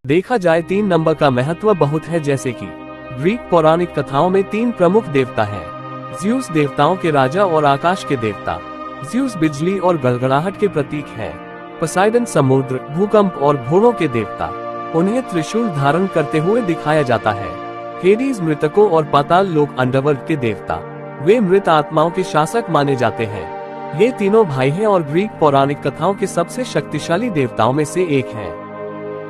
देखा जाए 3 नंबर का महत्व बहुत है, जैसे कि ग्रीक पौराणिक कथाओं में 3 प्रमुख देवता हैं। ज़्यूस देवताओं के राजा और आकाश के देवता। ज़्यूस बिजली और गड़गड़ाहट के प्रतीक हैं। पोसाइडन समुद्र, भूकंप और घोड़ों के देवता। उन्हें त्रिशूल धारण करते हुए दिखाया जाता है। हेडीज मृतकों और पाताल लोक अंडरवर्ल्ड के देवता। वे मृत आत्माओं के शासक माने जाते हैं। ये तीनों भाई हैं और ग्रीक पौराणिक कथाओं के सबसे शक्तिशाली देवताओं में से एक हैं।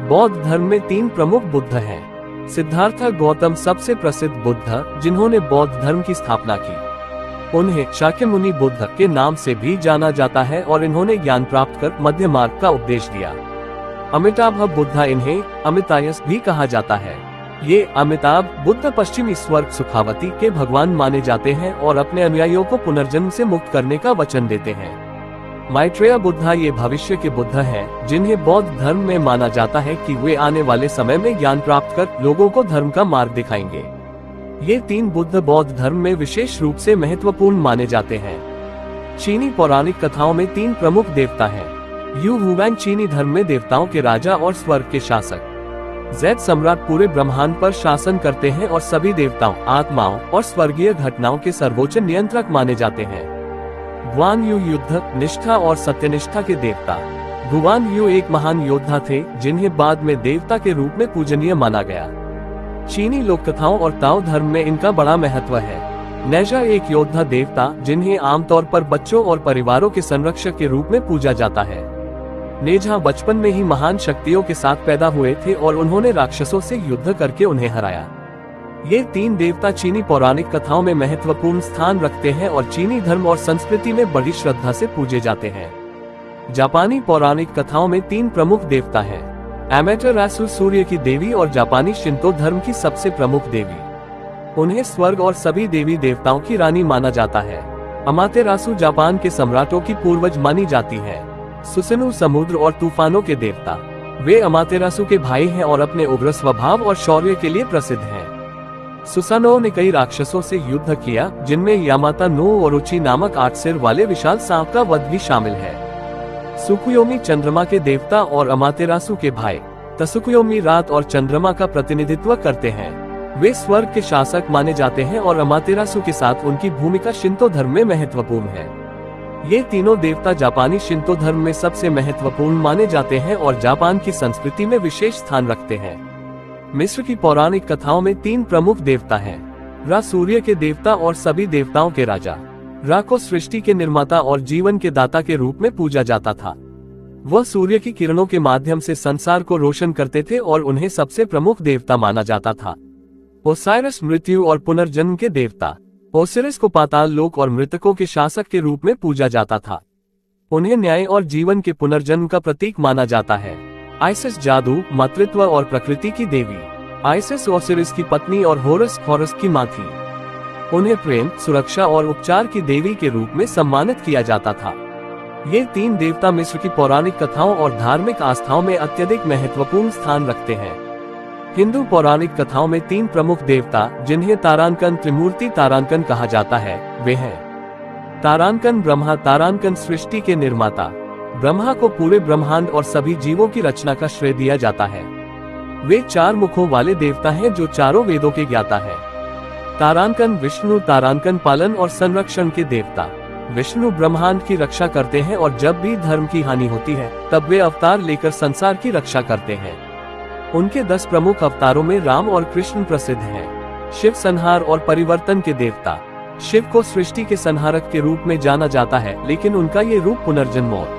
बौद्ध धर्म में 3 प्रमुख बुद्ध हैं। सिद्धार्थ गौतम सबसे प्रसिद्ध बुद्ध, जिन्होंने बौद्ध धर्म की स्थापना की। उन्हें शाक्यमुनि बुद्ध के नाम से भी जाना जाता है और इन्होंने ज्ञान प्राप्त कर मध्य मार्ग का उपदेश दिया। अमिताभ बुद्ध, इन्हें अमितायस भी कहा जाता है। ये अमिताभ बुद्ध पश्चिमी स्वर्ग सुखावती के भगवान माने जाते हैं और अपने अनुयायियों को पुनर्जन्म से मुक्त करने का वचन देते हैं। मैत्रेय बुद्ध ये भविष्य के बुद्ध हैं, जिन्हें बौद्ध धर्म में माना जाता है कि वे आने वाले समय में ज्ञान प्राप्त कर लोगों को धर्म का मार्ग दिखाएंगे। ये 3 बुद्ध बौद्ध धर्म में विशेष रूप से महत्वपूर्ण माने जाते हैं। चीनी पौराणिक कथाओं में 3 प्रमुख देवता हैं। यू हुवैंग चीनी धर्म में देवताओं के राजा और स्वर्ग के शासक। ज़ेड सम्राट पूरे ब्रह्मांड पर शासन करते हैं और सभी देवताओं, आत्माओं और स्वर्गीय घटनाओं के सर्वोच्च नियंत्रक माने जाते हैं। गुआन यू युद्ध, निष्ठा और सत्यनिष्ठा के देवता। गुआन यू एक महान योद्धा थे, जिन्हें बाद में देवता के रूप में पूजनीय माना गया। चीनी लोक कथाओं और ताओ धर्म में इनका बड़ा महत्व है। नेजा एक योद्धा देवता, जिन्हें आमतौर पर बच्चों और परिवारों के संरक्षक के रूप में पूजा जाता है। नेजा बचपन में ही महान शक्तियों के साथ पैदा हुए थे और उन्होंने राक्षसों से युद्ध करके उन्हें हराया। ये 3 देवता चीनी पौराणिक कथाओं में महत्वपूर्ण स्थान रखते हैं और चीनी धर्म और संस्कृति में बड़ी श्रद्धा से पूजे जाते हैं। जापानी पौराणिक कथाओं में 3 प्रमुख देवता हैं। अमातेरासु सूर्य की देवी और जापानी शिंतो धर्म की सबसे प्रमुख देवी। उन्हें स्वर्ग और सभी देवी देवताओं की रानी माना जाता है। अमातेरासु जापान के सम्राटों की पूर्वज मानी जाती है। सुसनु समुद्र और तूफानों के देवता। वे अमातेरासु के भाई हैं और अपने उग्र स्वभाव और शौर्य के लिए प्रसिद्ध हैं। सुसानो ने कई राक्षसों से युद्ध किया, जिनमें यामाता नो और उची नामक 8 सिर वाले विशाल सांप का वध भी शामिल है। सुकुयोमी चंद्रमा के देवता और अमातेरासु के भाई। तसुकुयोमी रात और चंद्रमा का प्रतिनिधित्व करते हैं। वे स्वर्ग के शासक माने जाते हैं और अमातेरासु के साथ उनकी भूमिका शिंतो धर्म में महत्वपूर्ण है। ये तीनों देवता जापानी शिंतो धर्म में सबसे महत्वपूर्ण माने जाते हैं और जापान की संस्कृति में विशेष स्थान रखते हैं। मिस्र की पौराणिक कथाओं में 3 प्रमुख देवता हैं। रा सूर्य के देवता और सभी देवताओं के राजा। रा को सृष्टि के निर्माता और जीवन के दाता के रूप में पूजा जाता था। वह सूर्य की किरणों के माध्यम से संसार को रोशन करते थे और उन्हें सबसे प्रमुख देवता माना जाता था। ओसाइरस मृत्यु और पुनर्जन्म के देवता। ओसिरिस को पाताल लोक और मृतकों के शासक के रूप में पूजा जाता था। उन्हें न्याय और जीवन के पुनर्जन्म का प्रतीक माना जाता है। आइसिस जादू, मातृत्व और प्रकृति की देवी। आइसिस ओसिरिस की पत्नी और हॉरस की मां थी। उन्हें प्रेम, सुरक्षा और उपचार की देवी के रूप में सम्मानित किया जाता था। ये 3 देवता मिस्र की पौराणिक कथाओं और धार्मिक आस्थाओं में अत्यधिक महत्वपूर्ण स्थान रखते हैं। हिंदू पौराणिक कथाओं में 3 प्रमुख देवता, जिन्हें तारांकन, त्रिमूर्ति तारांकन कहा जाता है, वे हैं। तारांकन ब्रह्मा। तारांकन सृष्टि के निर्माता। ब्रह्मा को पूरे ब्रह्मांड और सभी जीवों की रचना का श्रेय दिया जाता है। वे 4 मुखों वाले देवता हैं जो चारों वेदों के ज्ञाता है। तारांकन विष्णु। तारांकन पालन और संरक्षण के देवता। विष्णु ब्रह्मांड की रक्षा करते हैं और जब भी धर्म की हानि होती है, तब वे अवतार लेकर संसार की रक्षा करते हैं। उनके 10 प्रमुख अवतारों में राम और कृष्ण प्रसिद्ध हैं। शिव संहार और परिवर्तन के देवता। शिव को सृष्टि के संहारक के रूप में जाना जाता है, लेकिन उनका ये रूप पुनर्जन्म और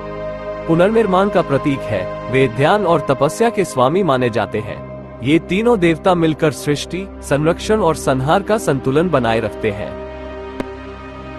पुनर्निर्माण का प्रतीक है। वे ध्यान और तपस्या के स्वामी माने जाते हैं। ये तीनों देवता मिलकर सृष्टि, संरक्षण और संहार का संतुलन बनाए रखते हैं।